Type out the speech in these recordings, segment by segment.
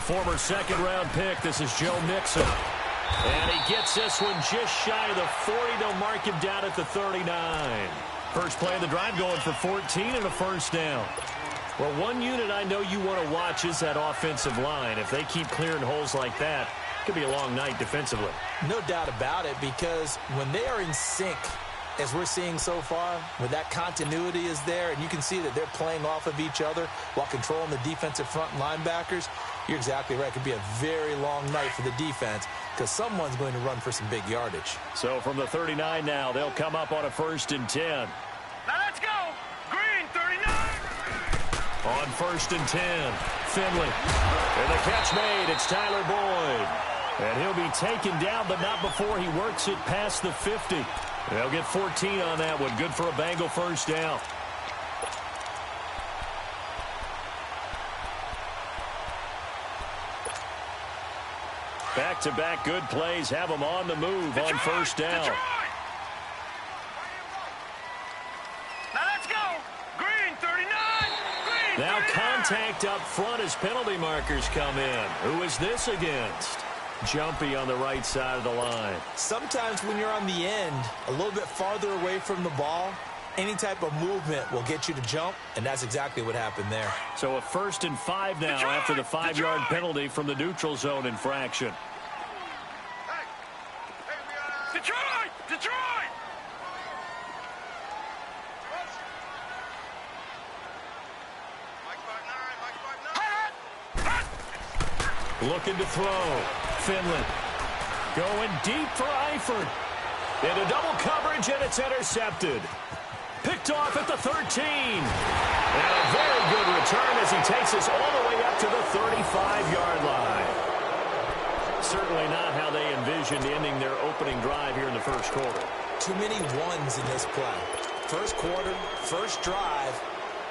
former second-round pick. This is Joe Mixon. And he gets this one just shy of the 40. They'll mark him down at the 39. First play of the drive going for 14 and a first down. Well, one unit I know you want to watch is that offensive line. If they keep clearing holes like that, it could be a long night defensively. No doubt about it, because when they are in sync, as we're seeing so far, where that continuity is there, and you can see that they're playing off of each other while controlling the defensive front linebackers, you're exactly right. It could be a very long night for the defense because someone's going to run for some big yardage. So from the 39 now, they'll come up on a 1st and 10. Now let's go. Green, 39. On 1st and 10, Finley. And the catch made. It's Tyler Boyd. And he'll be taken down, but not before he works it past the 50. They'll get 14 on that one. Good for a Bengal first down. Back-to-back good plays have them on the move on first down. Detroit. Now let's go. Green, 39. Green, Now 39. contact up front as penalty markers come in. Who is this against? Jumpy on the right side of the line. Sometimes when you're on the end, a little bit farther away from the ball, any type of movement will get you to jump, and that's exactly what happened there. So a 1st and 5 now after the 5-yard penalty from the neutral zone infraction. Detroit! Detroit! Looking to throw. Finley going deep for Eifert. Into double coverage, and it's intercepted. Picked off at the 13. And a very good return as he takes us all the way up to the 35-yard line. Certainly not how they envisioned ending their opening drive here in the first quarter. Too many ones in this play. First quarter, first drive,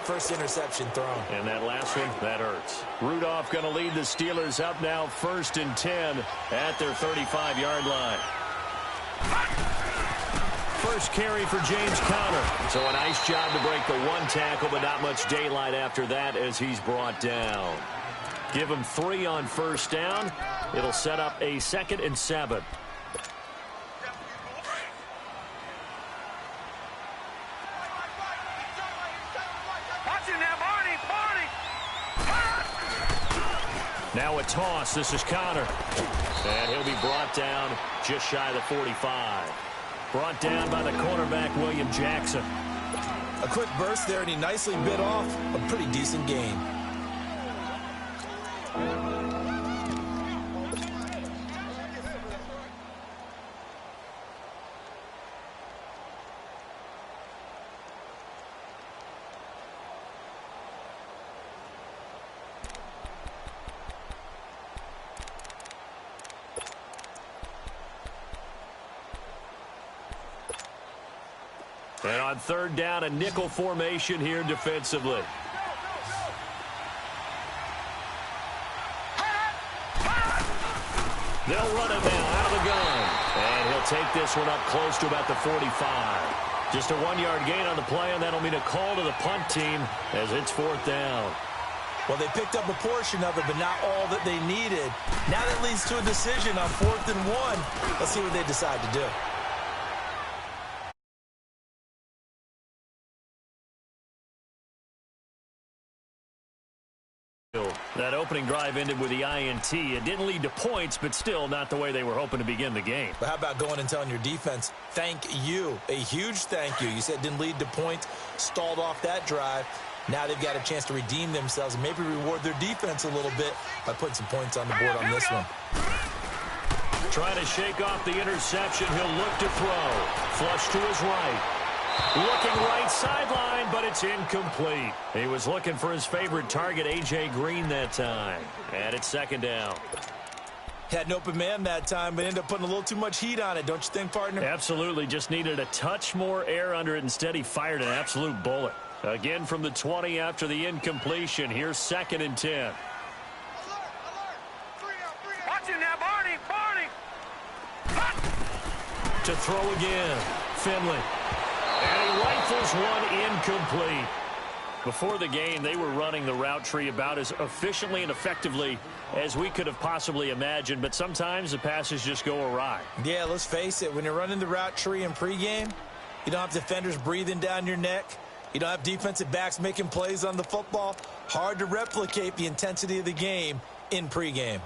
first interception thrown. And that last one, that hurts. Rudolph going to lead the Steelers up now 1st and 10 at their 35-yard line. First carry for James Conner. So a nice job to break the one tackle, but not much daylight after that as he's brought down. Give him 3 on first down. It'll set up a 2nd and 7. Now a toss. This is Conner. And he'll be brought down just shy of the 45. Brought down by the cornerback, William Jackson. A quick burst there, and he nicely bit off a pretty decent gain. And on 3rd down, a nickel formation here defensively. They'll run it now out of the gun. And he'll take this one up close to about the 45. Just a 1-yard gain on the play, and that'll mean a call to the punt team as it's 4th down. Well, they picked up a portion of it, but not all that they needed. Now that leads to a decision on 4th and 1. Let's see what they decide to do. That opening drive ended with the INT. It didn't lead to points, but still not the way they were hoping to begin the game. But how about going and telling your defense, thank you, a huge thank you. You said it didn't lead to points, stalled off that drive. Now they've got a chance to redeem themselves and maybe reward their defense a little bit by putting some points on the board on this one. Trying to shake off the interception. He'll look to throw. Flush to his right. Looking right sideline, but it's incomplete. He was looking for his favorite target, A.J. Green, that time. And it's 2nd down. Had an open man that time, but ended up putting a little too much heat on it, don't you think, partner? Absolutely. Just needed a touch more air under it. Instead, he fired an absolute bullet. Again from the 20 after the incompletion. Here's 2nd and 10. Watch him now, Barney. To throw again. Finley. And he rifles one incomplete. Before the game, they were running the route tree about as efficiently and effectively as we could have possibly imagined, but sometimes the passes just go awry. Yeah, let's face it. When you're running the route tree in pregame, you don't have defenders breathing down your neck. You don't have defensive backs making plays on the football. Hard to replicate the intensity of the game in pregame.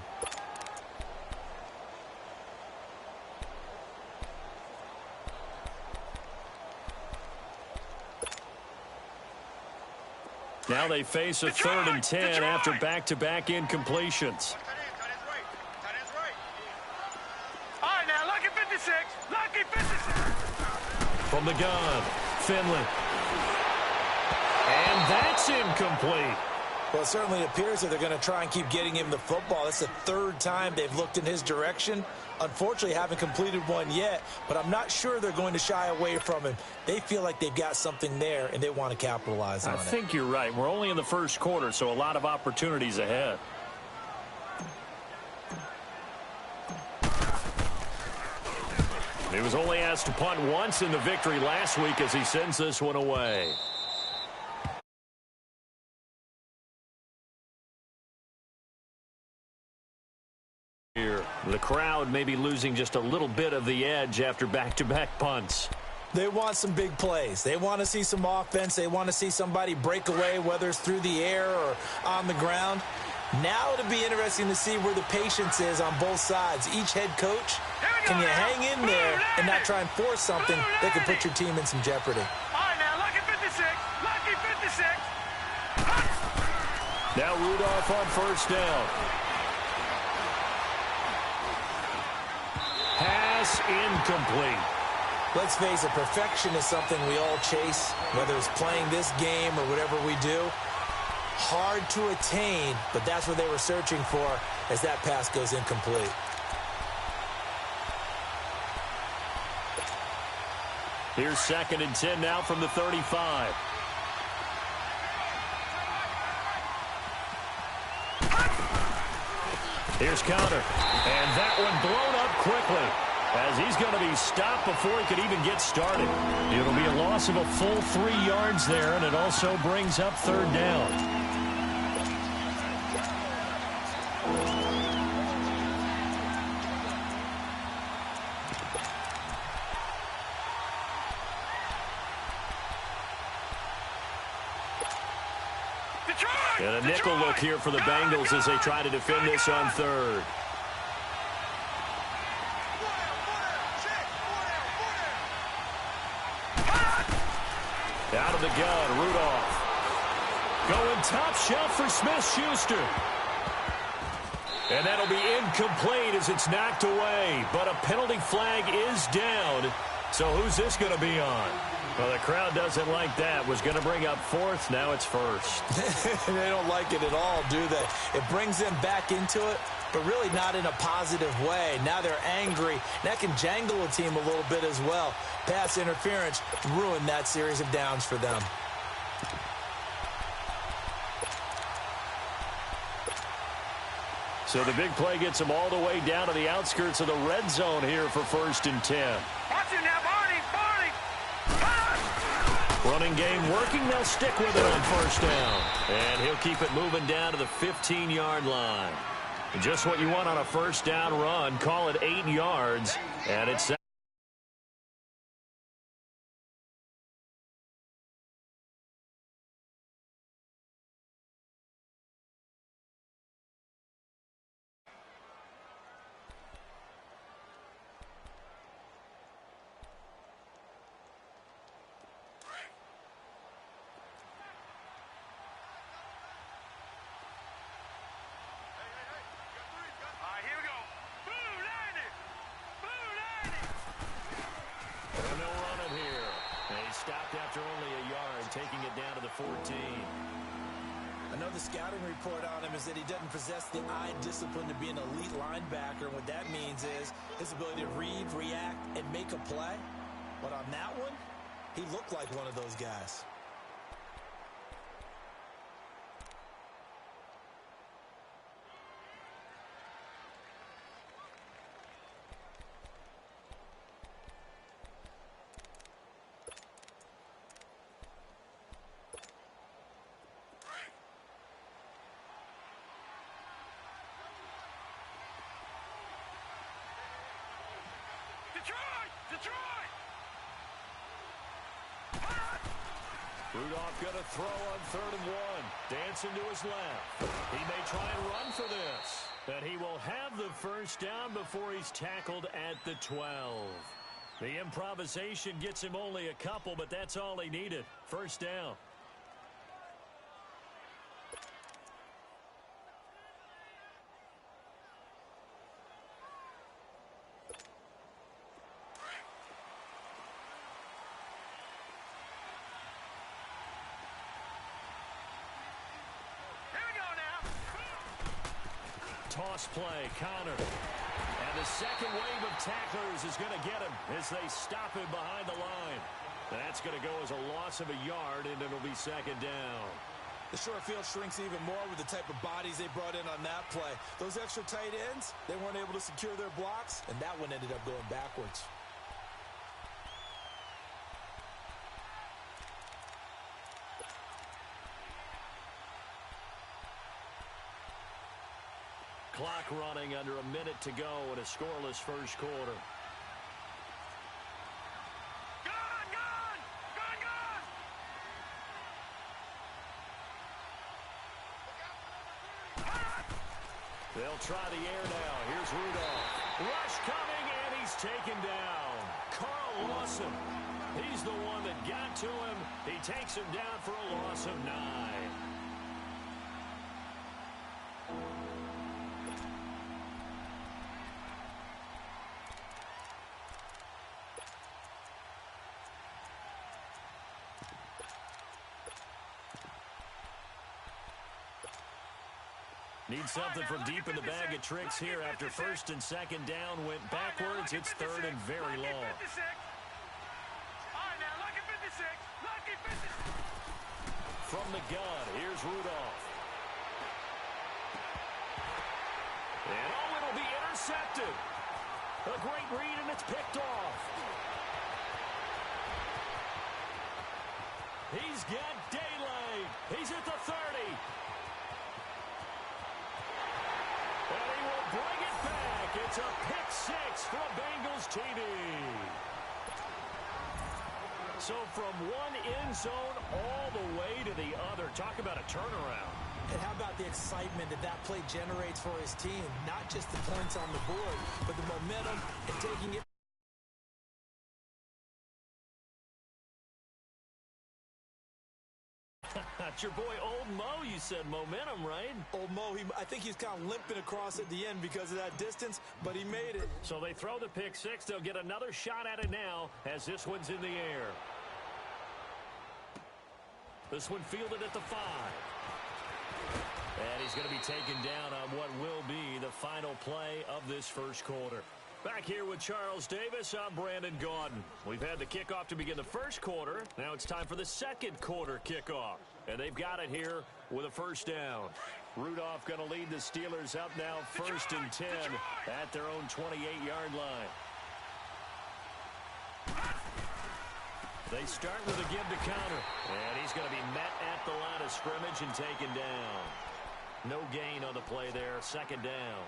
Now they face a 3rd and 10 after back-to-back incompletions. All right, now, lucky 56. Lucky 56. From the gun, Finley. And that's incomplete. Well, it certainly appears that they're going to try and keep getting him the football. That's the 3rd time they've looked in his direction. Unfortunately, haven't completed one yet, but I'm not sure they're going to shy away from him. They feel like they've got something there, and they want to capitalize on it. I think you're right. We're only in the first quarter, so a lot of opportunities ahead. He was only asked to punt once in the victory last week as he sends this one away. Here, the crowd may be losing just a little bit of the edge after back-to-back punts. They want some big plays. They want to see some offense. They want to see somebody break away, whether it's through the air or on the ground. Now it'll be interesting to see where the patience is on both sides. Each head coach, can you hang in there and not try and force something that could put your team in some jeopardy? All right, now, lucky 56. Lucky 56. Now Rudolph on 1st down. Pass incomplete. Let's face it, perfection is something we all chase, whether it's playing this game or whatever we do. Hard to attain, but that's what they were searching for as that pass goes incomplete. Here's 2nd and 10 now from the 35. Here's counter. And that one blown up quickly as he's going to be stopped before he could even get started. It'll be a loss of a full 3 yards there, and it also brings up 3rd down. And a nickel look here for the Bengals as they try to defend this on 3rd. Out of the gun, Rudolph. Going top shelf for Smith-Schuster. And that'll be incomplete as it's knocked away. But a penalty flag is down. So who's this going to be on? Well, the crowd doesn't like that. Was going to bring up 4th. Now it's 1st. They don't like it at all, do they? It brings them back into it, but really not in a positive way. Now they're angry. That can jangle a team a little bit as well. Pass interference ruined that series of downs for them. So the big play gets them all the way down to the outskirts of the red zone here for 1st and 10. Watch it now, Barney. Running game working. They'll stick with it on 1st down. And he'll keep it moving down to the 15-yard line. Just what you want on a 1st down run. Call it 8 yards. And it's after only a yard, taking it down to the 14. I know the scouting report on him is that he doesn't possess the eye discipline to be an elite linebacker. And what that means is his ability to read, react, and make a play. But on that one, he looked like one of those guys. Detroit! Detroit! Rudolph going to throw on 3rd and 1. Dancing to his left. He may try and run for this. And he will have the first down before he's tackled at the 12. The improvisation gets him only a couple, but that's all he needed. First down. Toss play, counter. And the second wave of tacklers is going to get him as they stop him behind the line. That's going to go as a loss of a yard, and it'll be second down. The short field shrinks even more with the type of bodies they brought in on that play. Those extra tight ends, they weren't able to secure their blocks, and that one ended up going backwards. Clock running under a minute to go in a scoreless first quarter. They'll try the air now. Here's Rudolph. Rush coming, and he's taken down. Carl Lawson. He's the one that got to him. He takes him down for a loss of 9. Need something from deep in the bag of tricks here after 1st and 2nd down went backwards. It's 3rd and very long. From the gun, here's Rudolph. And it'll be intercepted. A great read, and it's picked off. He's got daylight. He's at the 30. And he will bring it back. It's a pick-6 for Bengals TD. So from one end zone all the way to the other. Talk about a turnaround. And how about the excitement that play generates for his team? Not just the points on the board, but the momentum and taking it. That's your boy Old Mo. You said momentum, right? Old Mo, I think he's kind of limping across at the end because of that distance, but he made it. So they throw the pick-6. They'll get another shot at it now as this one's in the air. This one fielded at the 5. And he's going to be taken down on what will be the final play of this first quarter. Back here with Charles Davis, I'm Brandon Gaudin. We've had the kickoff to begin the first quarter. Now it's time for the second quarter kickoff. And they've got it here with a first down. Rudolph going to lead the Steelers up now 1st and 10 at their own 28-yard line. They start with a give to counter. And he's going to be met at the line of scrimmage and taken down. No gain on the play there, second down.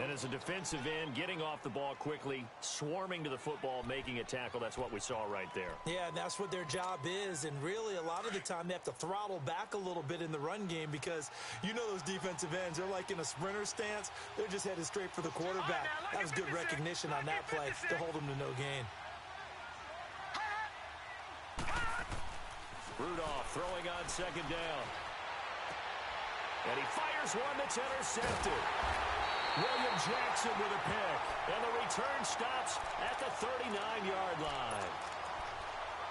And as a defensive end, getting off the ball quickly, swarming to the football, making a tackle, that's what we saw right there. Yeah, and that's what their job is. And really, a lot of the time, they have to throttle back a little bit in the run game because you know those defensive ends, they're like in a sprinter stance. They're just headed straight for the quarterback. That was good recognition on that play to hold them to no gain. Rudolph throwing on second down. And he fires one that's intercepted. William Jackson with a pick. And the return stops at the 39-yard line.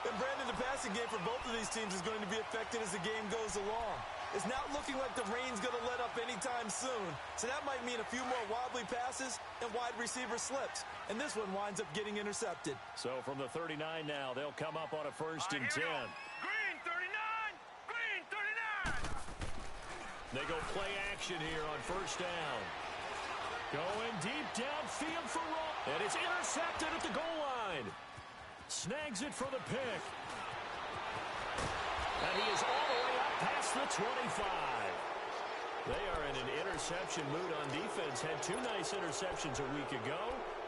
And Brandon, the passing game for both of these teams is going to be affected as the game goes along. It's not looking like the rain's going to let up anytime soon. So that might mean a few more wobbly passes and wide receiver slips. And this one winds up getting intercepted. So from the 39 now, they'll come up on a 1st and 10. Green 39! Green 39! They go play action here on 1st down. Going deep downfield for Roll. And it's intercepted at the goal line. Snags it for the pick. And he is all the way up past the 25. They are in an interception mood on defense. Had 2 nice interceptions a week ago.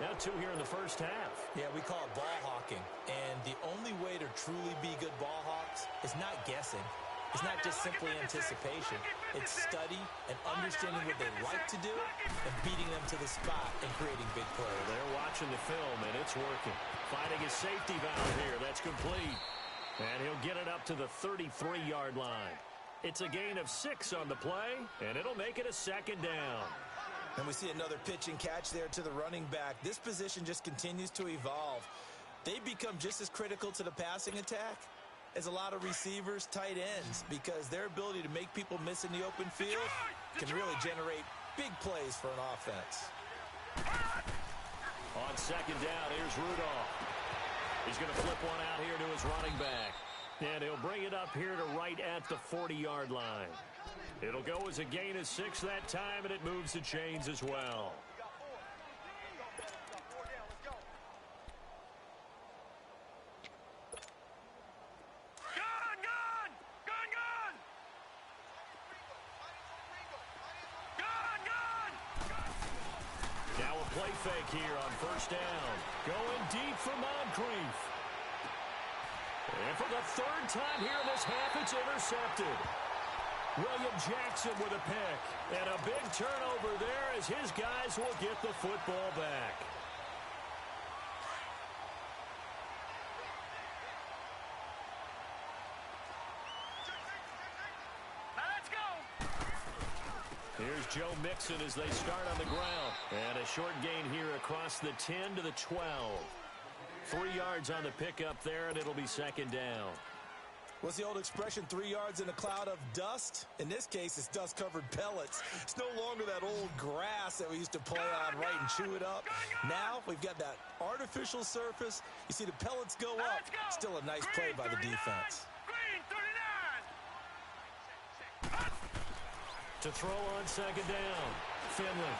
Now 2 here in the first half. Yeah, we call it ball hawking. And the only way to truly be good ball hawks is not guessing. It's not just simply anticipation. It's study and understanding what they like to do and beating them to the spot and creating big plays. They're watching the film, and it's working. Finding his safety valve here. That's complete. And he'll get it up to the 33-yard line. It's a gain of 6 on the play, and it'll make it a 2nd down. And we see another pitch and catch there to the running back. This position just continues to evolve. They become just as critical to the passing attack as a lot of receivers, tight ends, because their ability to make people miss in the open field can really generate big plays for an offense. On 2nd down, here's Rudolph. He's going to flip one out here to his running back. And he'll bring it up here to right at the 40-yard line. It'll go as a gain of 6 that time, and it moves the chains as well. Now a play fake here on 1st down. Going deep for Moncrief. And for the 3rd time here in this half, it's intercepted. William Jackson with a pick. And a big turnover there as his guys will get the football back. Here's Joe Mixon as they start on the ground. And a short gain here across the 10 to the 12. 3 yards on the pickup there, and it'll be 2nd down. What's the old expression, 3 yards in a cloud of dust? In this case, it's dust-covered pellets. It's no longer that old grass that we used to play on, right, and chew it up. Now we've got that artificial surface. You see the pellets go up. Still a nice play by the defense. To throw on 2nd down, Finley.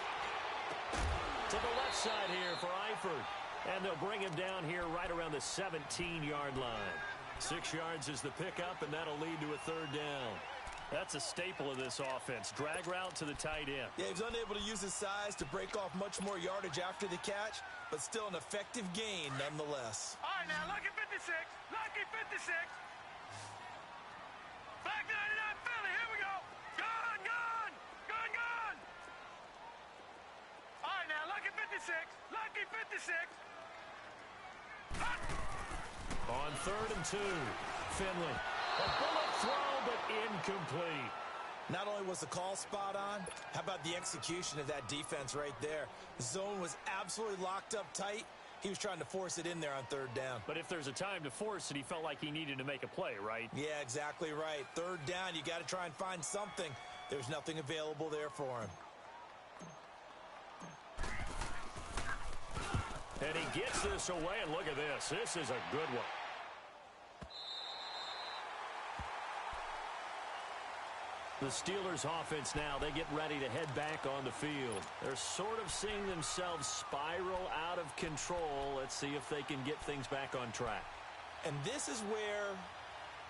To the left side here for Eifert. And they'll bring him down here right around the 17-yard line. 6 yards is the pickup, and that'll lead to a 3rd down. That's a staple of this offense. Drag route to the tight end. Yeah, he's unable to use his size to break off much more yardage after the catch, but still an effective gain nonetheless. All right, now, lucky 56. Lucky 56. Back 99, Philly. Here we go. Gone, gone. Gone, gone. All right, now, lucky 56. Lucky 56. On 3rd and 2, Finley. A bullet throw, but incomplete. Not only was the call spot on, how about the execution of that defense right there? The zone was absolutely locked up tight. He was trying to force it in there on 3rd down. But if there's a time to force it, he felt like he needed to make a play, right? Yeah, exactly right. 3rd down, you got to try and find something. There's nothing available there for him. And he gets this away, and look at this. This is a good one. The Steelers offense now, they get ready to head back on the field. They're sort of seeing themselves spiral out of control. Let's see if they can get things back on track. And this is where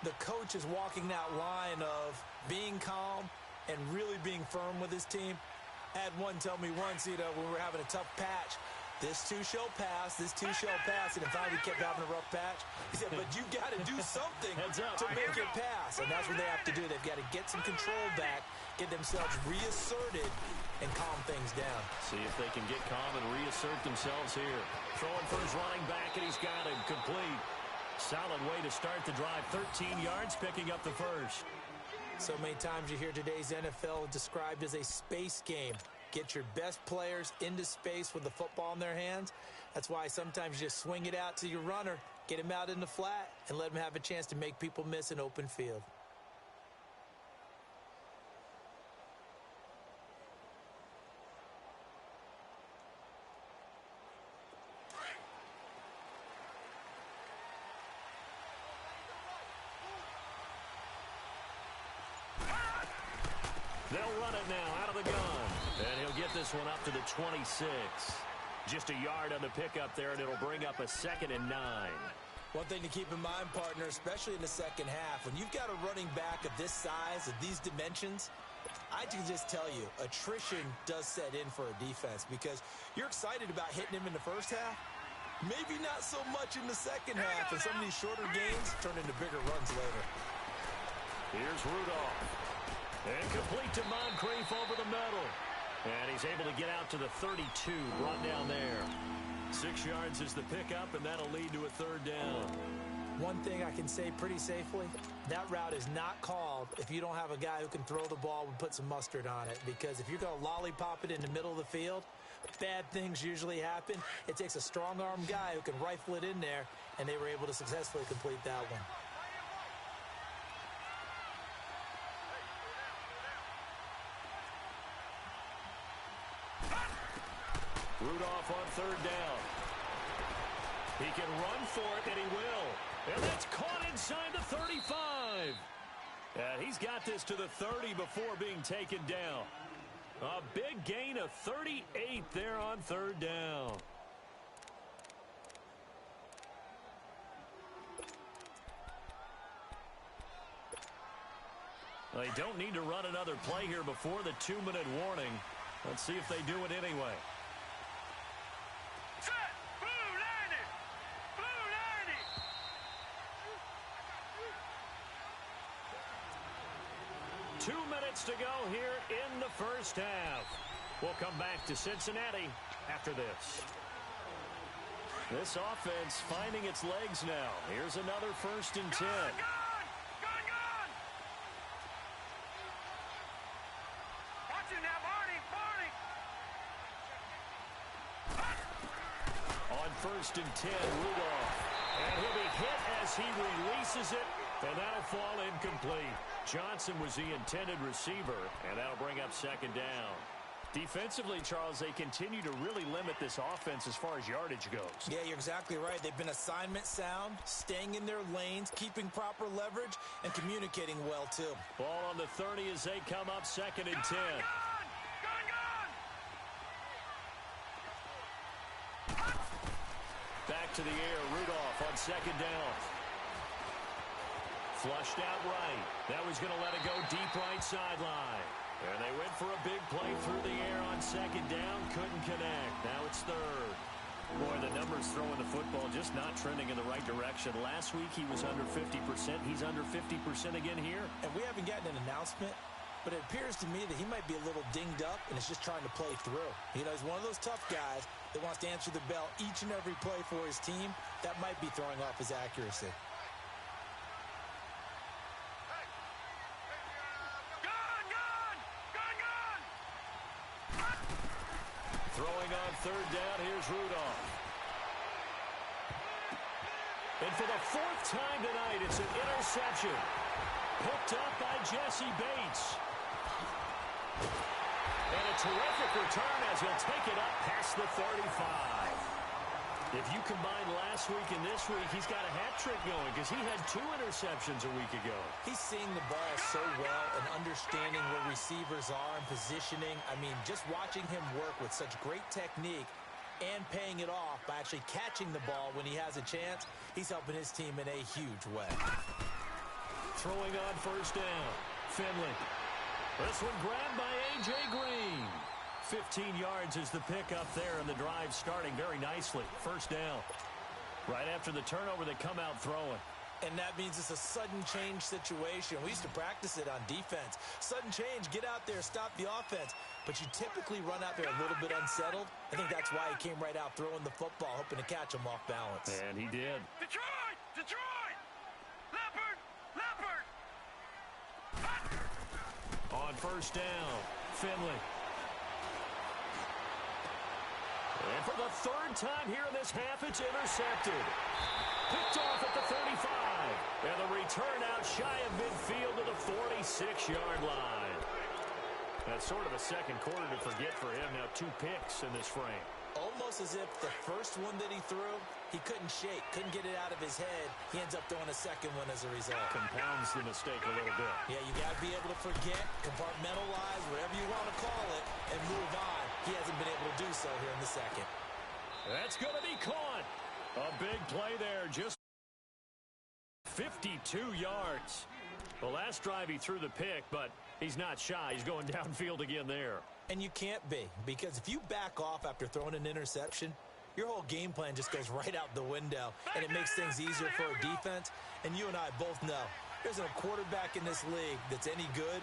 the coach is walking that line of being calm and really being firm with his team. I had one tell me once, when we were having a tough patch, this too shall pass, this too shall pass. And in fact, we kept having a rough patch. He said, but you got to do something to make it pass. And that's what they have to do. They've got to get some control back, get themselves reasserted, and calm things down. See if they can get calm and reassert themselves here. Throwing for his running back, and he's got him complete. Solid way to start the drive. 13 yards, picking up the first. So many times you hear today's NFL described as a space game. Get your best players into space with the football in their hands. That's why sometimes you just swing it out to your runner, get him out in the flat, and let him have a chance to make people miss an open field. They'll run it now out of the gun. And he'll get this one up to the 26. Just a yard on the pickup there, and it'll bring up a 2nd and 9. One thing to keep in mind, partner, especially in the second half, when you've got a running back of this size, of these dimensions, I can just tell you, attrition does set in for a defense because you're excited about hitting him in the first half. Maybe not so much in the second half, and some of these shorter games turn into bigger runs later. Here's Rudolph. And complete to Moncrief over the middle. And he's able to get out to the 32, brought down there. 6 yards is the pickup, and that'll lead to a third down. One thing I can say pretty safely, that route is not called if you don't have a guy who can throw the ball and put some mustard on it. Because if you're going to lollipop it in the middle of the field, bad things usually happen. It takes a strong-arm guy who can rifle it in there, and they were able to successfully complete that one. Rudolph on third down. He can run for it, and he will. And that's caught inside the 35. And he's got this to the 30 before being taken down. A big gain of 38 there on third down. They don't need to run another play here before the 2-minute warning. Let's see if they do it anyway. Set! Blue 90! Blue 90! 2 minutes to go here in the first half. We'll come back to Cincinnati after this. This offense finding its legs now. Here's another 1st and 10. Gone! Watch it now, Barney! On 1st and 10, Rudolph. And he'll be hit as he releases it, and that'll fall incomplete. Johnson was the intended receiver, and that'll bring up 2nd down. Defensively, Charles, they continue to really limit this offense as far as yardage goes. Yeah, you're exactly right. They've been assignment sound, staying in their lanes, keeping proper leverage, and communicating well, too. Ball on the 30 as they come up 2nd and 10. Back to the air, Rudolph on 2nd down. Flushed out right. That was going to let it go deep right sideline. And they went for a big play through the air on 2nd down. Couldn't connect. Now it's 3rd. Boy, the numbers throwing the football just not trending in the right direction. Last week he was under 50%. He's under 50% again here. And we haven't gotten an announcement, but it appears to me that he might be a little dinged up and is just trying to play through. You know, he's one of those tough guys that wants to answer the bell each and every play for his team. That might be throwing off his accuracy. Throwing on 3rd down, here's Rudolph. And for the 4th time tonight, it's an interception. Picked up by Jesse Bates. And a terrific return as he'll take it up past the 35. If you combine last week and this week, he's got a hat trick going because he had 2 interceptions a week ago. He's seeing the ball so well and understanding where receivers are and positioning. I mean, just watching him work with such great technique and paying it off by actually catching the ball when he has a chance, he's helping his team in a huge way. Throwing on 1st down, Finley. This one grabbed by A.J. Green. 15 yards is the pickup there, and the drive starting very nicely. 1st down. Right after the turnover, they come out throwing. And that means it's a sudden change situation. We used to practice it on defense. Sudden change, get out there, stop the offense. But you typically run out there a little bit unsettled. I think that's why he came right out throwing the football, hoping to catch him off balance. And he did. Detroit! Detroit! Leopard! Leopard! On 1st down, Finley. And for the 3rd time here in this half, it's intercepted. Picked off at the 35. And the return out shy of midfield to the 46-yard line. That's sort of a second quarter to forget for him. Now 2 picks in this frame. Almost as if the first one that he threw, he couldn't shake, couldn't get it out of his head. He ends up throwing a second one as a result. Compounds the mistake a little bit. Yeah, you got to be able to forget, compartmentalize, whatever you want to call it, and move on. He hasn't been able to do so here in the second. That's going to be caught. A big play there, just 52 yards. The last drive he threw the pick, but He's not shy. He's going downfield again there. And you can't be, because if you back off after throwing an interception, your whole game plan just goes right out the window, and it makes things easier for a defense. And you and I both know there's a quarterback in this league that's any good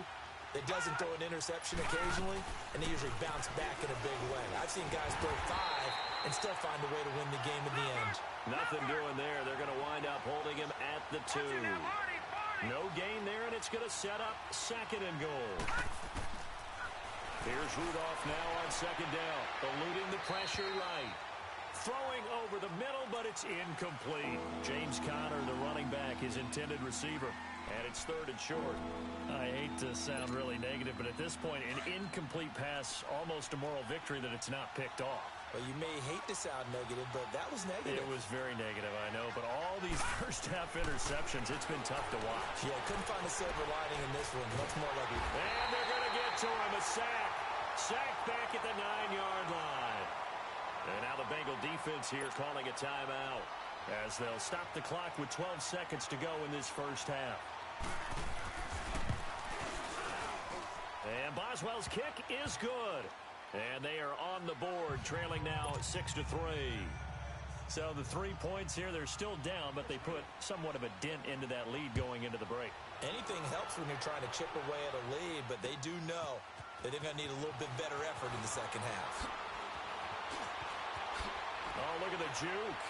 that doesn't throw an interception occasionally, and they usually bounce back in a big way. I've seen guys throw 5 and still find a way to win the game in the end. Nothing doing there. They're going to wind up holding him at the 2. No gain there, and it's going to set up 2nd and goal. Here's Rudolph now on 2nd down, eluding the pressure right. Throwing over the middle, but it's incomplete. James Conner, the running back, his intended receiver. And it's 3rd and short. I hate to sound really negative, but at this point, an incomplete pass, almost a moral victory that it's not picked off. Well, you may hate to sound negative, but that was negative. It was very negative, I know. But all these first-half interceptions, it's been tough to watch. Yeah, couldn't find a silver lining in this one. Much more like it. And they're going to get to him. A sack. Sack back at the 9-yard line. And now the Bengal defense here calling a timeout as they'll stop the clock with 12 seconds to go in this first half. And Boswell's kick is good. And they are on the board, trailing now 6-3. So the 3 points here, they're still down, but they put somewhat of a dent into that lead going into the break. Anything helps when you're trying to chip away at a lead, but they do know that they're going to need a little bit better effort in the second half. Oh, look at the juke.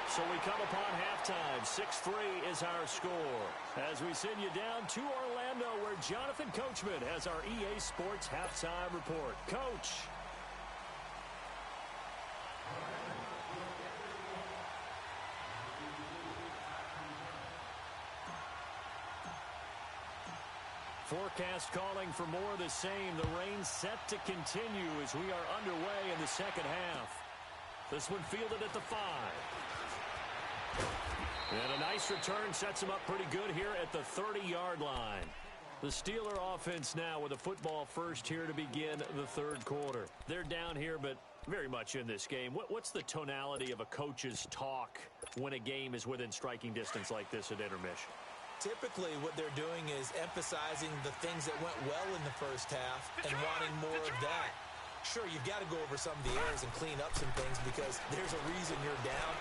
So we come upon halftime. 6-3 is our score. As we send you down to Orlando, where Jonathan Coachman has our EA Sports halftime report. Coach. Forecast calling for more of the same. The rain set to continue as we are underway in the second half. This one fielded at the 5. And a nice return sets him up pretty good here at the 30-yard line. The Steeler offense now with a football first here to begin the third quarter. They're down here, but very much in this game. What's the tonality of a coach's talk when a game is within striking distance like this at intermission? Typically, what they're doing is emphasizing the things that went well in the first half and wanting more of that. Sure, you've got to go over some of the errors and clean up some things because there's a reason you're down.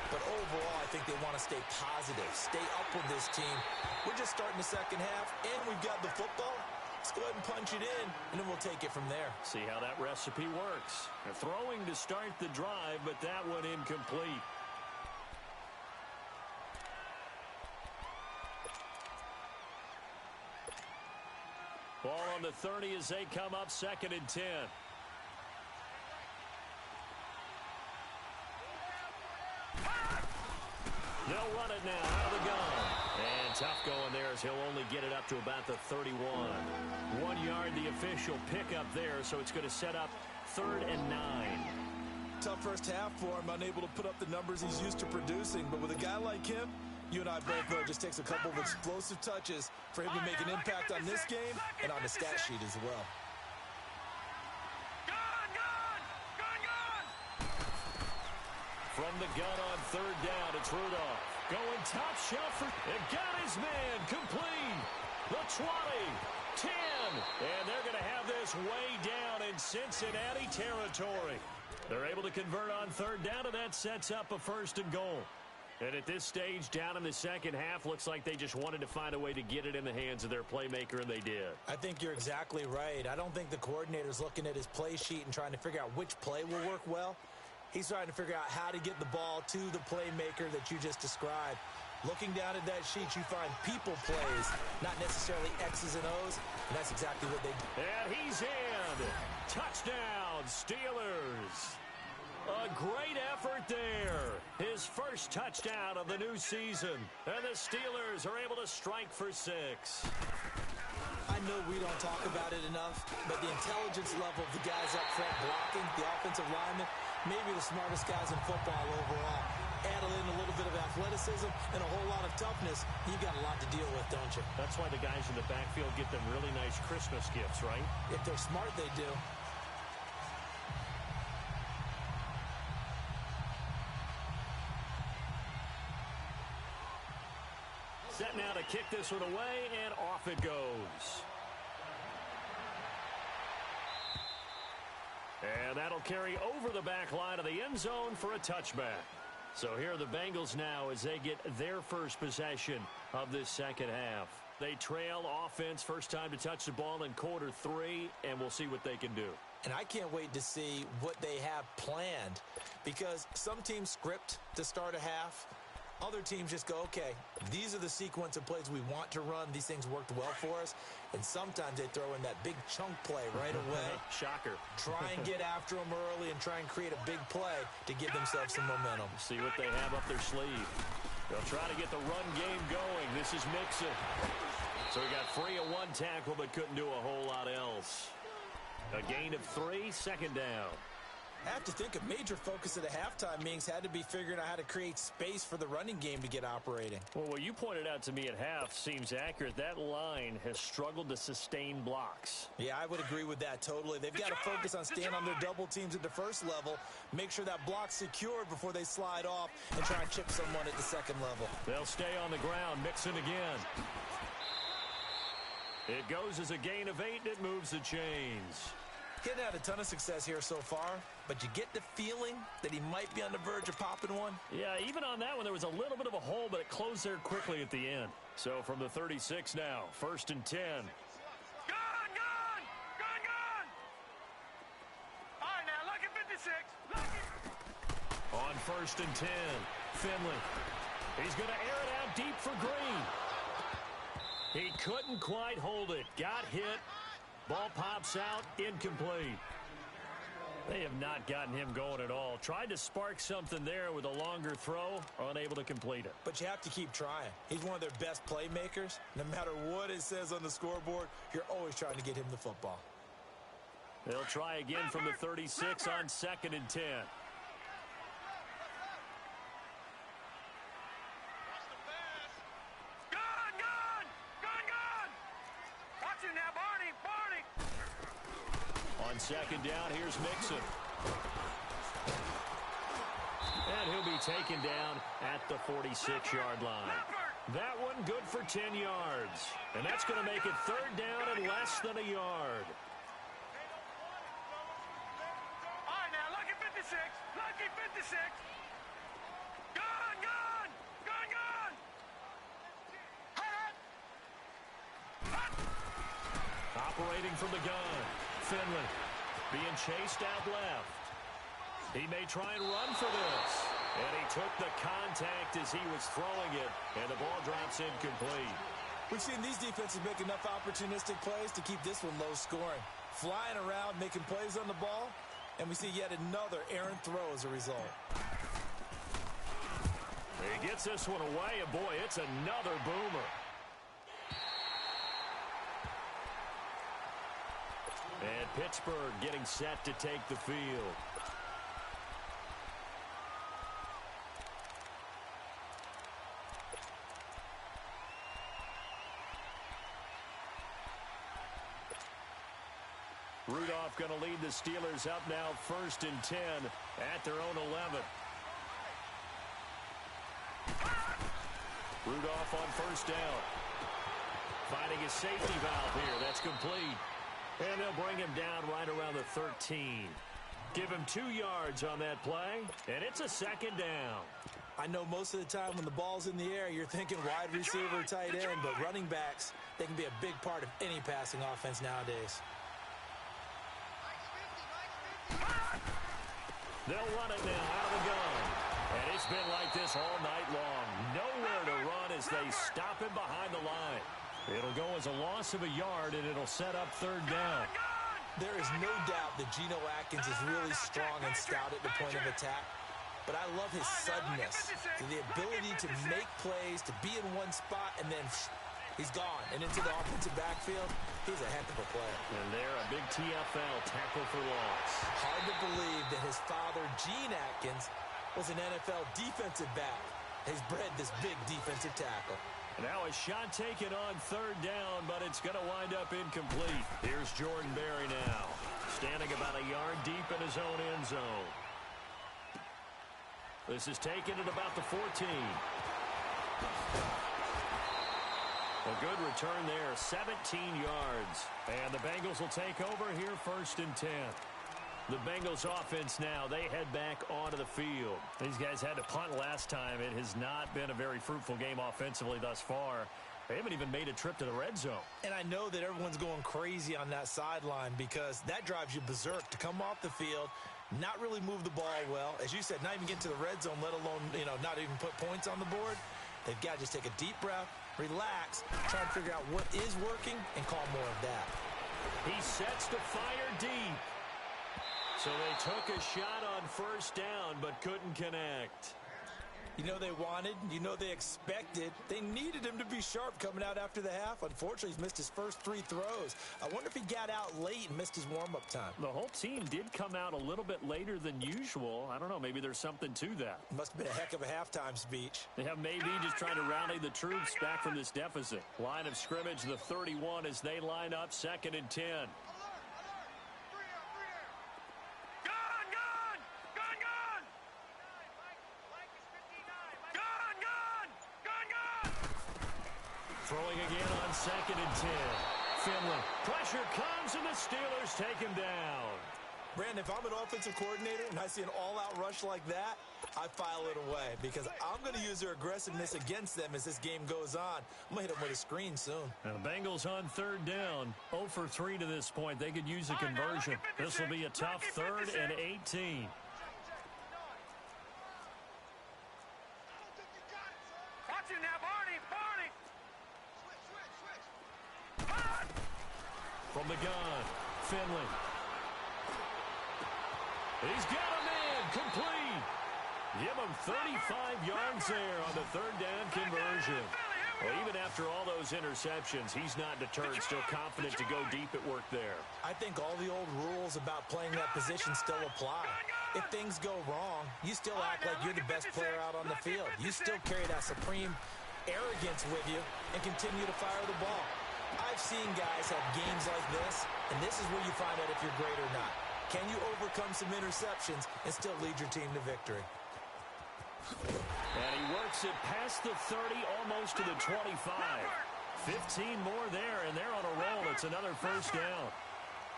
But overall, I think they want to stay positive, stay up with this team. We're just starting the second half, and we've got the football. Let's go ahead and punch it in, and then we'll take it from there. See how that recipe works. They're throwing to start the drive, but that one incomplete. Ball on the 30 as they come up 2nd and 10. They'll run it now out of the gun. And tough going there as he'll only get it up to about the 31. 1 yard, the official pickup there, so it's going to set up 3rd and 9. Tough first half for him, unable to put up the numbers he's used to producing. But with a guy like him, you and I both know it just takes a couple of explosive touches for him to make an impact on this game and on the stat sheet as well. From the gun on 3rd down, it's Rudolph. Going top shelf and got his man complete. The 20, 10, and they're going to have this way down in Cincinnati territory. They're able to convert on 3rd down, and that sets up a 1st and goal. And at this stage, down in the second half, looks like they just wanted to find a way to get it in the hands of their playmaker, and they did. I think you're exactly right. I don't think the coordinator's looking at his play sheet and trying to figure out which play will work well. He's trying to figure out how to get the ball to the playmaker that you just described. Looking down at that sheet, you find people plays, not necessarily X's and O's, and that's exactly what they do. And he's in. Touchdown, Steelers. A great effort there. His first touchdown of the new season. And the Steelers are able to strike for 6. I know we don't talk about it enough, but the intelligence level of the guys up front blocking, the offensive linemen, maybe the smartest guys in football overall. Add in a little bit of athleticism and a whole lot of toughness, you've got a lot to deal with, don't you? That's why the guys in the backfield get them really nice Christmas gifts, right? If they're smart, they do. Set now to kick this one away, and off it goes. And that'll carry over the back line of the end zone for a touchback. So here are the Bengals now as they get their first possession of this second half. They trail offense, first time to touch the ball in quarter 3, and we'll see what they can do. And I can't wait to see what they have planned, because some teams script to start a half. Other teams just go, okay, these are the sequence of plays we want to run. These things worked well for us. And sometimes they throw in that big chunk play right away. Shocker. Try and get after them early and try and create a big play to give themselves some momentum. See what they have up their sleeve. They'll try to get the run game going. This is Mixon. So he got free of one tackle but couldn't do a whole lot else. A gain of 3, second down. I have to think a major focus at the halftime meetings had to be figuring out how to create space for the running game to get operating. Well, what you pointed out to me at half seems accurate. That line has struggled to sustain blocks. Yeah, I would agree with that totally. They've got to focus on staying on their double teams at the first level, make sure that block's secured before they slide off and try and chip someone at the second level. They'll stay on the ground, Mixon again. It goes as a gain of 8, and it moves the chains. He hasn't had a ton of success here so far, but you get the feeling that he might be on the verge of popping one. Yeah, even on that one, there was a little bit of a hole, but it closed there quickly at the end. So from the 36 now, 1st and 10. Gone! All right, now, lucky 56. Lucky. On 1st and 10, Finley. He's going to air it out deep for Green. He couldn't quite hold it. Got hit. Ball pops out, incomplete. They have not gotten him going at all. Tried to spark something there with a longer throw, unable to complete it. But you have to keep trying. He's one of their best playmakers. No matter what it says on the scoreboard, you're always trying to get him the football. They'll try again from the 36 on 2nd and 10. Watch it now, Barney. On 2nd down, here's Mixon. And he'll be taken down at the 46-yard line. That one good for 10 yards. And that's going to make it 3rd down and less than a yard. All right, now, lucky 56. Lucky 56. Gone. Operating from the gun, Finley being chased out left. He may try and run for this. And he took the contact as he was throwing it, and the ball drops incomplete. We've seen these defenses make enough opportunistic plays to keep this one low scoring. Flying around, making plays on the ball, and we see yet another errant throw as a result. He gets this one away, and boy, it's another boomer. And Pittsburgh getting set to take the field. Rudolph going to lead the Steelers up now 1st and 10 at their own 11. Rudolph on 1st down. Finding his safety valve here. That's complete. And they'll bring him down right around the 13. Give him 2 yards on that play, and it's a 2nd down. I know most of the time when the ball's in the air, you're thinking wide receiver, tight end, but running backs, they can be a big part of any passing offense nowadays. They'll run it now out of the gun. And it's been like this all night long. Nowhere to run as they stop him behind the line. It'll go as a loss of a yard, and it'll set up 3rd down. There is no doubt that Geno Atkins is really strong and stout at the point of attack. But I love his suddenness, the ability to make plays, to be in one spot, and then he's gone. And into the offensive backfield, he's a heck of a player. And there, a big TFL tackle for loss. Hard to believe that his father, Gene Atkins, was an NFL defensive back. He's bred this big defensive tackle. Now a shot taken on 3rd down, but it's going to wind up incomplete. Here's Jordan Berry now, standing about a yard deep in his own end zone. This is taken at about the 14. A good return there, 17 yards. And the Bengals will take over here, 1st and 10. The Bengals offense now, they head back onto the field. These guys had to punt last time. It has not been a very fruitful game offensively thus far. They haven't even made a trip to the red zone. And I know that everyone's going crazy on that sideline because that drives you berserk to come off the field, not really move the ball well. As you said, not even get to the red zone, let alone, not even put points on the board. They've got to just take a deep breath, relax, try and figure out what is working, and call more of that. He sets to fire deep. So they took a shot on 1st down, but couldn't connect. They wanted, they expected. They needed him to be sharp coming out after the half. Unfortunately, he's missed his first 3 throws. I wonder if he got out late and missed his warm-up time. The whole team did come out a little bit later than usual. I don't know, maybe there's something to that. Must have been a heck of a halftime speech. Yeah, maybe just trying to rally the troops back from this deficit. Line of scrimmage, the 31 as they line up, 2nd and 10. Throwing again on 2nd and 10. Finley. Pressure comes, and the Steelers take him down. Brandon, if I'm an offensive coordinator and I see an all-out rush like that, I file it away because I'm going to use their aggressiveness against them as this game goes on. I'm going to hit them with a screen soon. And the Bengals on 3rd down. 0 for 3 to this point. They could use a conversion. This will be a tough 3rd and 18. Watch him now, Barney. From the gun, Finley. He's got a man, complete. Give him 35 yards there on the 3rd down conversion. Well, even after all those interceptions, he's not deterred, still confident to go deep at work there. I think all the old rules about playing that position still apply. If things go wrong, you still act like you're the best player out on the field. You still carry that supreme arrogance with you and continue to fire the ball. I've seen guys have games like this, and this is where you find out if you're great or not. Can you overcome some interceptions and still lead your team to victory? And he works it past the 30, almost to the 25. 15 more there, and they're on a roll. It's another 1st down.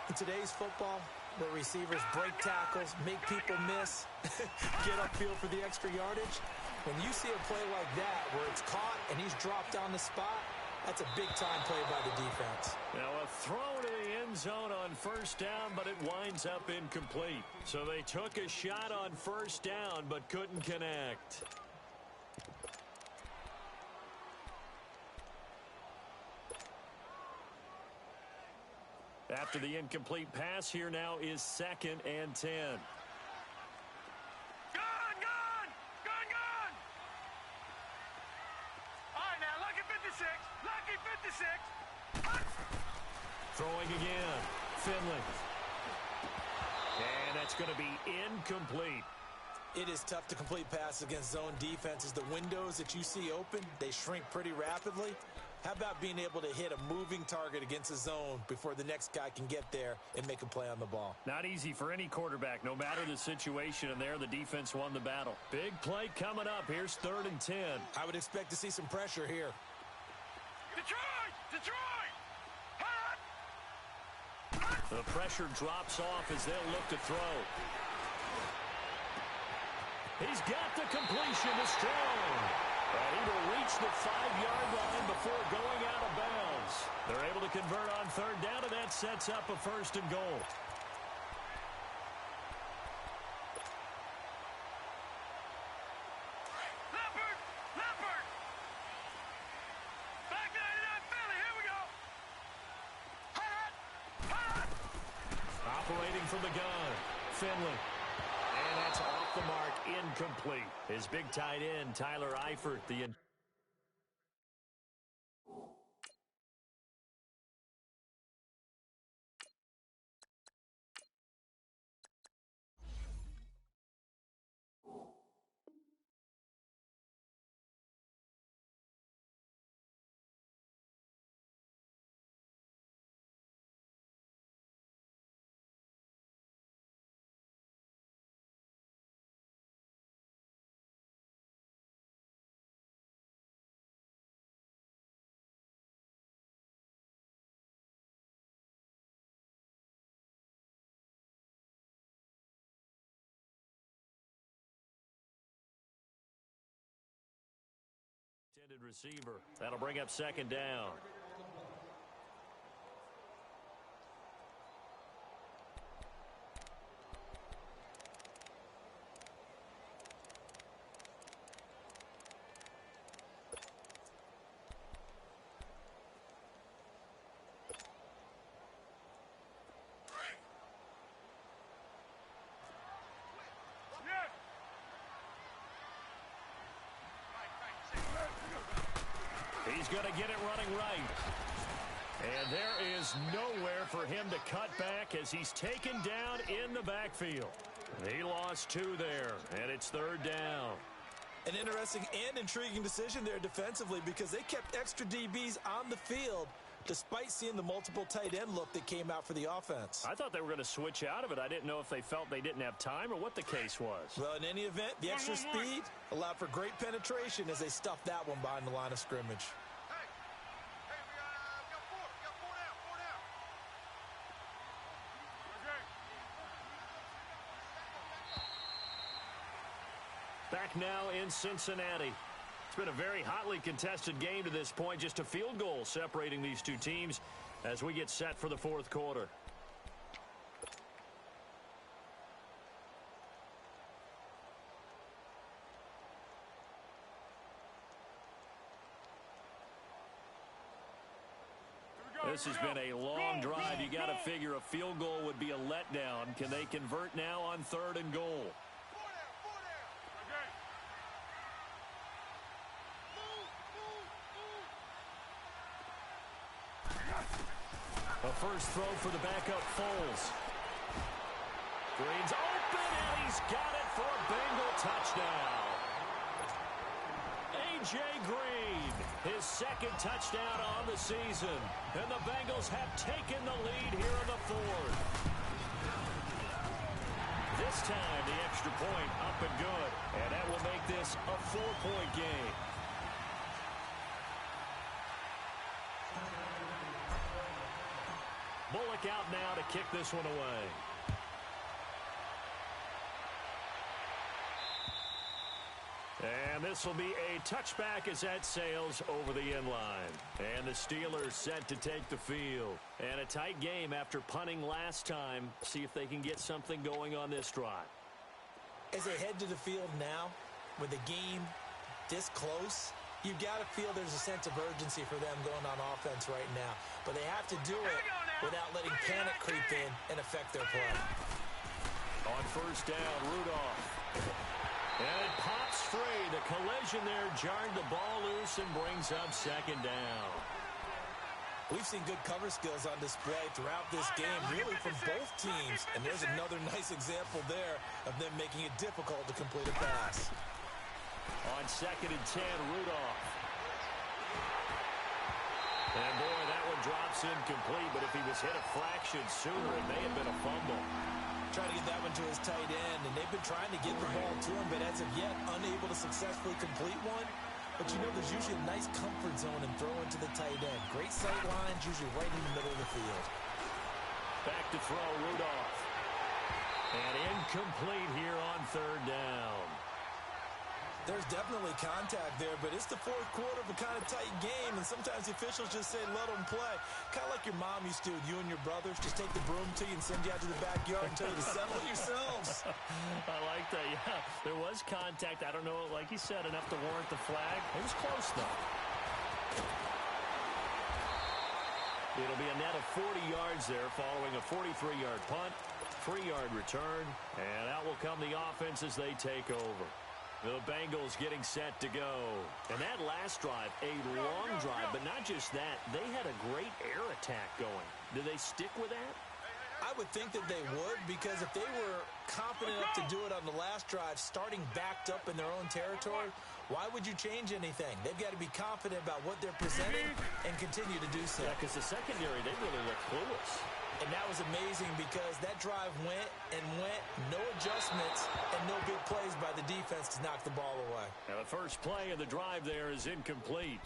In today's football, where receivers break tackles, make people miss, get upfield for the extra yardage, when you see a play like that where it's caught and he's dropped on the spot, that's a big-time play by the defense. Now a throw to the end zone on 1st down, but it winds up incomplete. So they took a shot on 1st down, but couldn't connect. After the incomplete pass, here now is 2nd and 10. Throwing again. Finley. And that's going to be incomplete. It is tough to complete passes against zone defenses. The windows that you see open, they shrink pretty rapidly. How about being able to hit a moving target against a zone before the next guy can get there and make a play on the ball? Not easy for any quarterback, no matter the situation, and there the defense won the battle. Big play coming up. Here's 3rd and 10. I would expect to see some pressure here. Detroit! The pressure drops off as they'll look to throw. He's got the completion to Strong. And he will reach the 5-yard line before going out of bounds. They're able to convert on 3rd down, and that sets up a 1st and goal. Leopard! Back 99 Philly, here we go! Operating from the gun, Finley. And that's off the mark, incomplete. His big tight end, Tyler Eifert, the Intended receiver. That'll bring up second down. He's going to get it running right. And there is nowhere for him to cut back as he's taken down in the backfield. He lost 2 there, and it's third down. An interesting and intriguing decision there defensively because they kept extra DBs on the field despite seeing the multiple tight end look that came out for the offense. I thought they were going to switch out of it. I didn't know if they felt they didn't have time or what the case was. Well, in any event, the extra speed allowed for great penetration as they stuffed that one behind the line of scrimmage. Back now in Cincinnati. It's been a very hotly contested game to this point. Just a field goal separating these two teams as we get set for the fourth quarter. This has been a long drive. You got to figure a field goal would be a letdown. Can they convert now on 3rd and goal? A first throw for the backup Foles. Green's open, and he's got it for a Bengal touchdown. A.J. Green, his 2nd touchdown on the season. And the Bengals have taken the lead here in the 4th. This time, the extra point up and good. And that will make this a 4-point game. Bullock out now to kick this one away. And this will be a touchback as that sails over the end line. And the Steelers set to take the field. And a tight game after punting last time. See if they can get something going on this drive. As they head to the field now, with the game this close, you've got to feel there's a sense of urgency for them going on offense right now. But they have to do it without letting panic creep in and affect their play. On first down, Rudolph. And it pops free. The collision there jarred the ball loose and brings up second down. We've seen good cover skills on display throughout this game, really from both teams. And there's another nice example there of them making it difficult to complete a pass. On 2nd and 10, Rudolph. And boy, that one drops incomplete, but if he was hit a fraction sooner, it may have been a fumble. Trying to get that one to his tight end, and they've been trying to get the ball to him, but as of yet, unable to successfully complete one. But you know, there's usually a nice comfort zone and throw into the tight end. Great sight lines, usually right in the middle of the field. Back to throw, Rudolph. And incomplete here on 3rd down. There's definitely contact there, but it's the 4th quarter of a kind of tight game, and sometimes the officials just say, let them play. Kind of like your mom used to with you and your brothers. Just take the broom to you and send you out to the backyard and tell you to settle yourselves. I like that, yeah. There was contact. I don't know, like you said, enough to warrant the flag. It was close, though. It'll be a net of 40 yards there following a 43-yard punt, 3-yard return, and out will come the offense as they take over. The Bengals getting set to go. And that last drive, a long drive, but not just that. They had a great air attack going. Do they stick with that? I would think that they would, because if they were confident enough to do it on the last drive, starting backed up in their own territory, why would you change anything? They've got to be confident about what they're presenting and continue to do so. Yeah, because the secondary, they really look clueless. And that was amazing because that drive went and went, no adjustments, and no big plays by the defense to knock the ball away. Now the first play of the drive there is incomplete.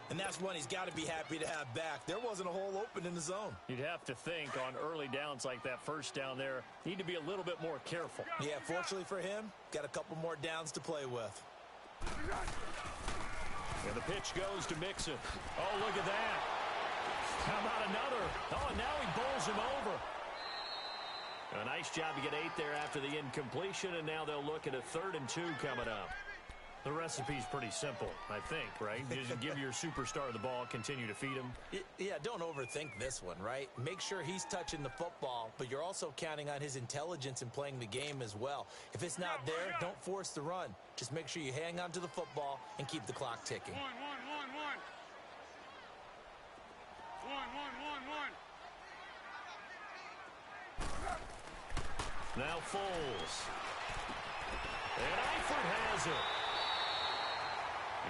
And that's one he's got to be happy to have back. There wasn't a hole open in the zone. You'd have to think on early downs like that first down there, need to be a little bit more careful. Yeah, fortunately for him, got a couple more downs to play with. And the pitch goes to Mixon. Oh, look at that. How about another? Oh, and now he bowls him over. A nice job to get 8 there after the incompletion, and now they'll look at a 3rd and 2 coming up. The recipe's pretty simple, I think, right? You just give your superstar the ball, continue to feed him. Yeah, don't overthink this one, right? Make sure he's touching the football, but you're also counting on his intelligence in playing the game as well. If it's not there, don't force the run. Just make sure you hang on to the football and keep the clock ticking. One. Now Foles. And Eifert has it.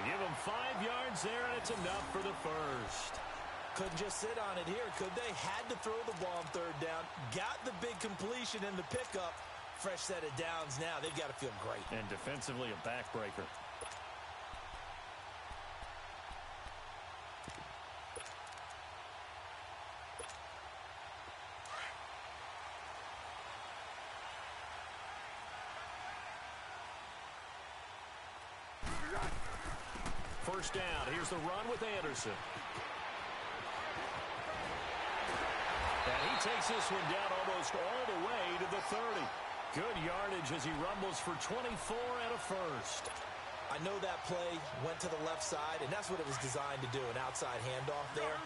Give him 5 yards there, and it's enough for the first. Couldn't just sit on it here, could they? Had to throw the ball on 3rd down. Got the big completion in the pickup. Fresh set of downs now. They've got to feel great. And defensively, a backbreaker. First down. Here's the run with Anderson. And he takes this one down almost all the way to the 30. Good yardage as he rumbles for 24 and a first. I know that play went to the left side, and that's what it was designed to do, an outside handoff there.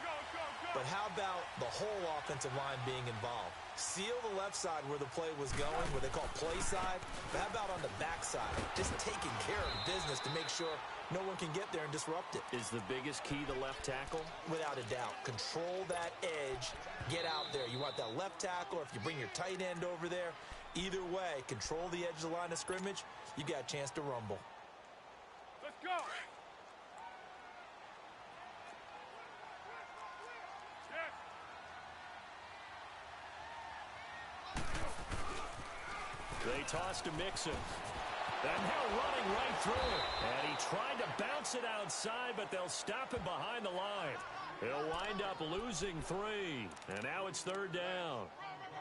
But how about the whole offensive line being involved? Seal the left side where the play was going, where they call play side. But how about on the back side? Just taking care of business to make sure no one can get there and disrupt it. Is the biggest key the left tackle? Without a doubt. Control that edge. Get out there. You want that left tackle, or if you bring your tight end over there, either way, control the edge of the line of scrimmage, you got a chance to rumble. Let's go. Yes. They toss to Mixon. And now running right through it. And he tried to bounce it outside, but they'll stop him behind the line. He'll wind up losing 3. And now it's 3rd down.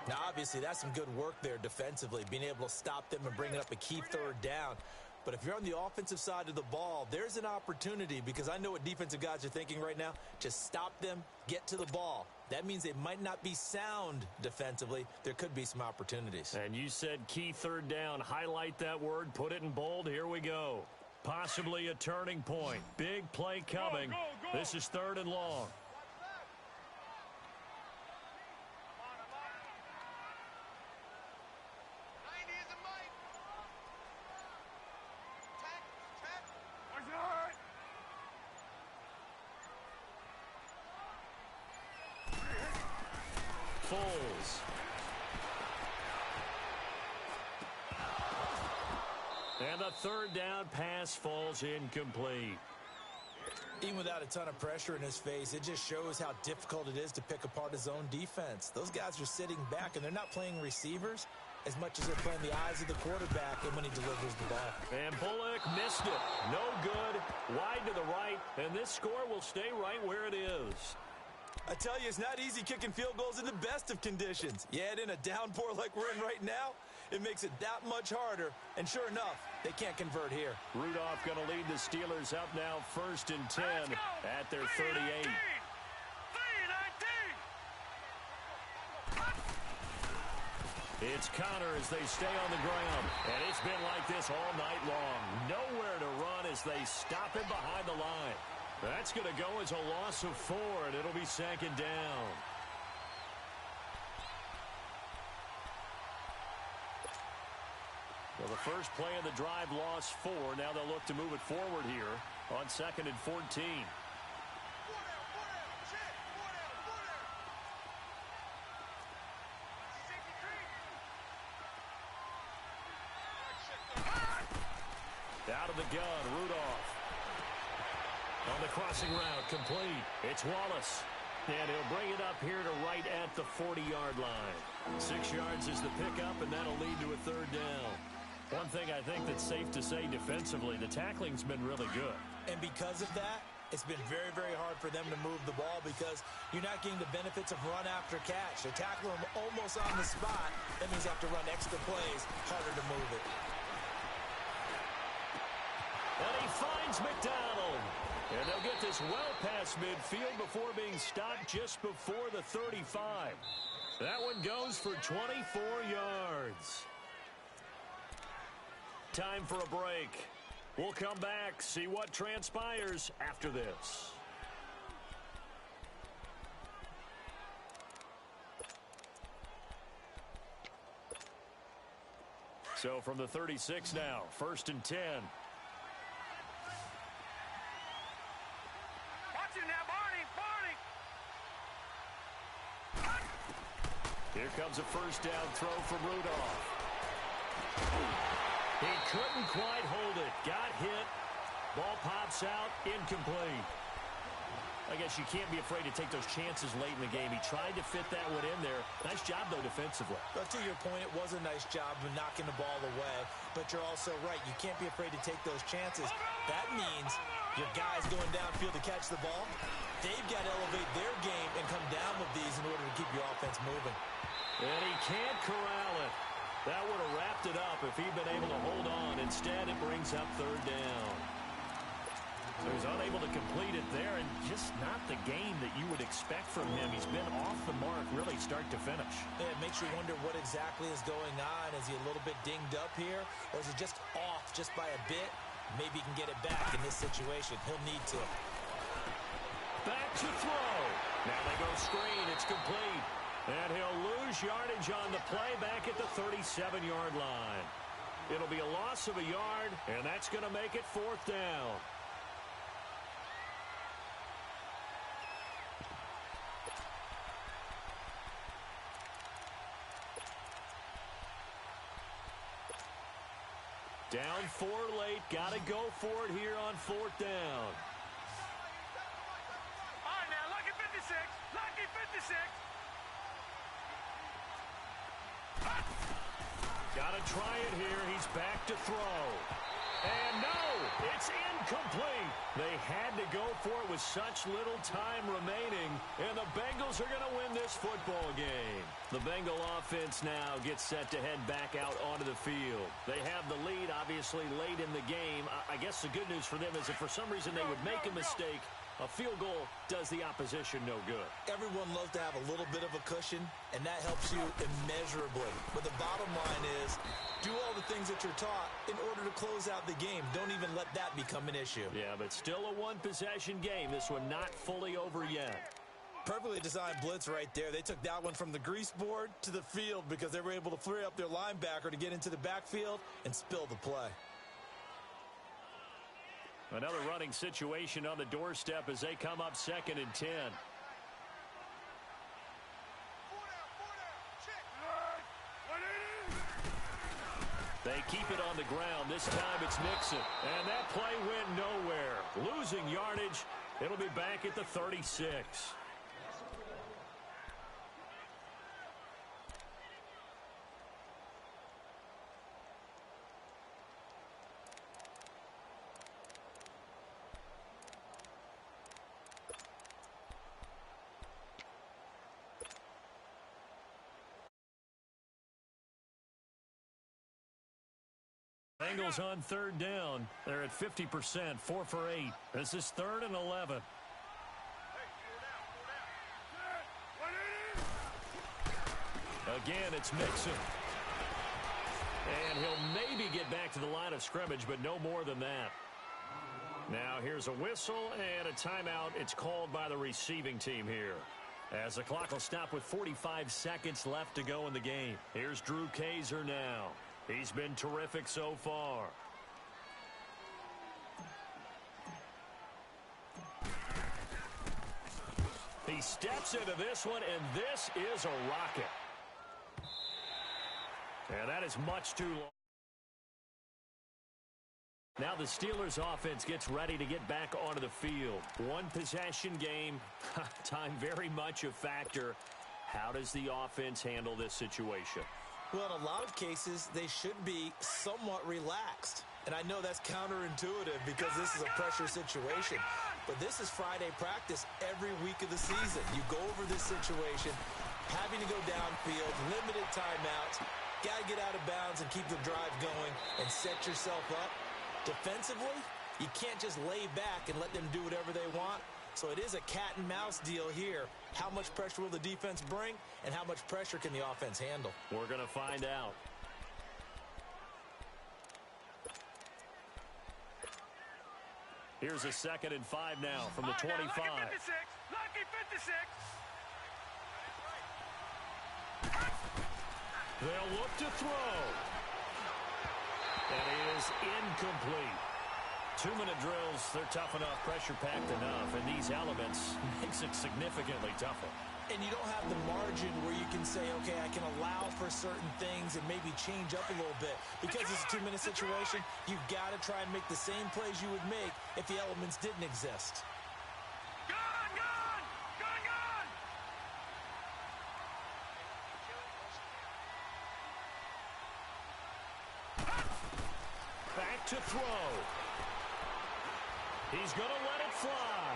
Now, obviously, that's some good work there defensively, being able to stop them and bring up a key 3rd down. But if you're on the offensive side of the ball, there's an opportunity, because I know what defensive guys are thinking right now. Just stop them, get to the ball. That means they might not be sound defensively. There could be some opportunities. And you said key 3rd down. Highlight that word. Put it in bold. Here we go. Possibly a turning point. Big play coming. Go. This is 3rd and long. Foles. And the 3rd down pass falls incomplete. Even without a ton of pressure in his face, it just shows how difficult it is to pick apart his own defense. Those guys are sitting back, and they're not playing receivers as much as they're playing the eyes of the quarterback and when he delivers the ball. And Bullock missed it. No good. Wide to the right, and this score will stay right where it is. I tell you, it's not easy kicking field goals in the best of conditions. You add in a downpour like we're in right now, it makes it that much harder. And sure enough, they can't convert here. Rudolph going to lead the Steelers up now 1st and 10 at their 38. 3-19. It's Connor as they stay on the ground. And it's been like this all night long. Nowhere to run as they stop him behind the line. That's going to go as a loss of 4, and it'll be 2nd down. Well, the first play of the drive lost 4. Now they'll look to move it forward here on 2nd and 14. Out of the gun, Rudolph. On the crossing route, complete. It's Wallace. And he'll bring it up here to right at the 40-yard line. 6 yards is the pickup, and that'll lead to a 3rd down. One thing I think that's safe to say defensively, the tackling's been really good. And because of that, it's been very, very hard for them to move the ball because you're not getting the benefits of run after catch. They tackle him almost on the spot. That means you have to run extra plays, harder to move it. And he finds McDonald. And they'll get this well past midfield before being stopped just before the 35. That one goes for 24 yards. Time for a break. We'll come back, see what transpires after this. So from the 36 now, 1st and 10. Watch it now, Barney, Barney. Here comes a first down throw from Rudolph. He couldn't quite hold it. Got hit. Ball pops out. Incomplete. I guess you can't be afraid to take those chances late in the game. He tried to fit that one in there. Nice job, though, defensively. But to your point, it was a nice job of knocking the ball away. But you're also right. You can't be afraid to take those chances. That means your guys going downfield to catch the ball, they've got to elevate their game and come down with these in order to keep your offense moving. And he can't corral it. That would have wrapped it up if he'd been able to hold on. Instead, it brings up 3rd down. So he's unable to complete it there, and just not the game that you would expect from him. He's been off the mark really start to finish. Yeah, it makes you wonder what exactly is going on. Is he a little bit dinged up here, or is he just off just by a bit? Maybe he can get it back in this situation. He'll need to. Back to throw. Now they go screen. It's complete. And he'll lose yardage on the play back at the 37-yard line. It'll be a loss of a yard, and that's going to make it 4th down. Down 4 late. Got to go for it here on 4th down. All right, now, lucky 56. Lucky 56. Got to try it here. He's back to throw. And no, it's incomplete. They had to go for it with such little time remaining, and the Bengals are going to win this football game. The Bengal offense now gets set to head back out onto the field. They have the lead, obviously, late in the game. I guess the good news for them is if for some reason they would make a mistake, a field goal does the opposition no good. Everyone loves to have a little bit of a cushion, and that helps you immeasurably. But the bottom line is, do all the things that you're taught in order to close out the game. Don't even let that become an issue. Yeah, but still a one-possession game. This one not fully over yet. Perfectly designed blitz right there. They took that one from the grease board to the field because they were able to free up their linebacker to get into the backfield and spill the play. Another running situation on the doorstep as they come up 2nd and 10. They keep it on the ground. This time it's Nixon. And that play went nowhere. Losing yardage. It'll be back at the 36. Bengals on 3rd down. They're at 50%, 4 for 8. This is 3rd and 11. Again, it's Mixon. And he'll maybe get back to the line of scrimmage, but no more than that. Now here's a whistle and a timeout. It's called by the receiving team here, as the clock will stop with 45 seconds left to go in the game. Here's Drew Kaiser now. He's been terrific so far. He steps into this one, and this is a rocket. And that is much too long. Now the Steelers offense gets ready to get back onto the field. One possession game. Time very much a factor. How does the offense handle this situation? Well, in a lot of cases, they should be somewhat relaxed. And I know that's counterintuitive because this is a pressure situation. But this is Friday practice every week of the season. You go over this situation, having to go downfield, limited timeouts, got to get out of bounds and keep the drive going and set yourself up. Defensively, You can't just lay back and let them do whatever they want. So it is a cat and mouse deal here. How much pressure will the defense bring, and how much pressure can the offense handle? We're going to find out. Here's a 2nd and 5 now from the 25. Lucky 56. Lucky 56. They'll look to throw. And it is incomplete. 2-minute drills, they're tough enough, pressure-packed enough, and these elements makes it significantly tougher. And you don't have the margin where you can say, okay, I can allow for certain things and maybe change up a little bit. Because it's a 2-minute situation, you've got to try and make the same plays you would make if the elements didn't exist. Gone, gone, gone, gone. Back to throw. He's going to let it fly.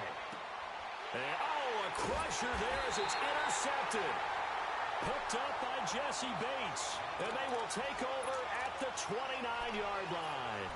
And, a crusher there as it's intercepted. Picked up by Jesse Bates. And they will take over at the 29-yard line.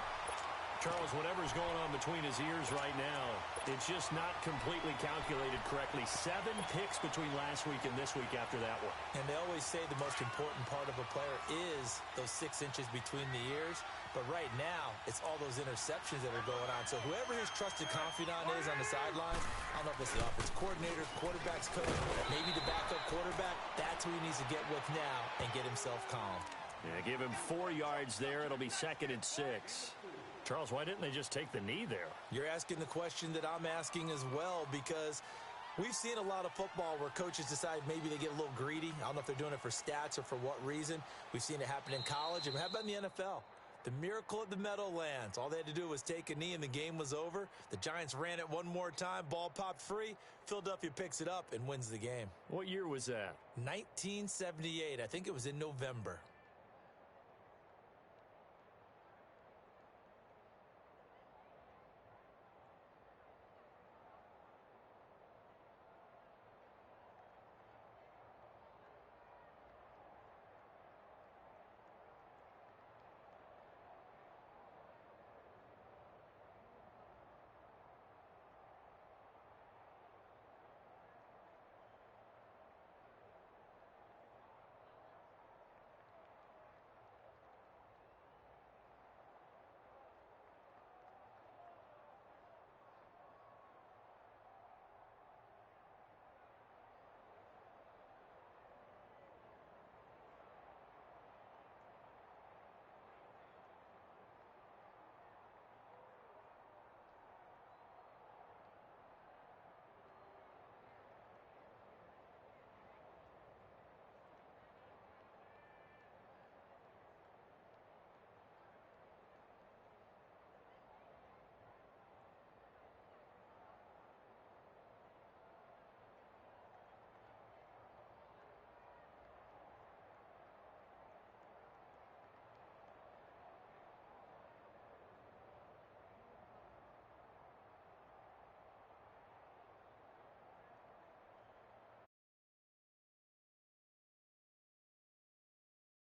Charles, whatever's going on between his ears right now, it's just not completely calculated correctly. 7 picks between last week and this week after that one. And they always say the most important part of a player is those 6 inches between the ears. But right now, it's all those interceptions that are going on. So whoever his trusted confidant is on the sidelines, I don't know if it's the offensive coordinator, quarterback's coach, maybe the backup quarterback, that's who he needs to get with now and get himself calm. Yeah, give him 4 yards there. It'll be 2nd and 6. Charles, why didn't they just take the knee there? You're asking the question that I'm asking as well, because we've seen a lot of football where coaches decide maybe they get a little greedy. I don't know if they're doing it for stats or for what reason. We've seen it happen in college. And how about in the NFL? The miracle at the Meadowlands. All they had to do was take a knee and the game was over. The Giants ran it one more time. Ball popped free. Philadelphia picks it up and wins the game. What year was that? 1978. I think it was in November.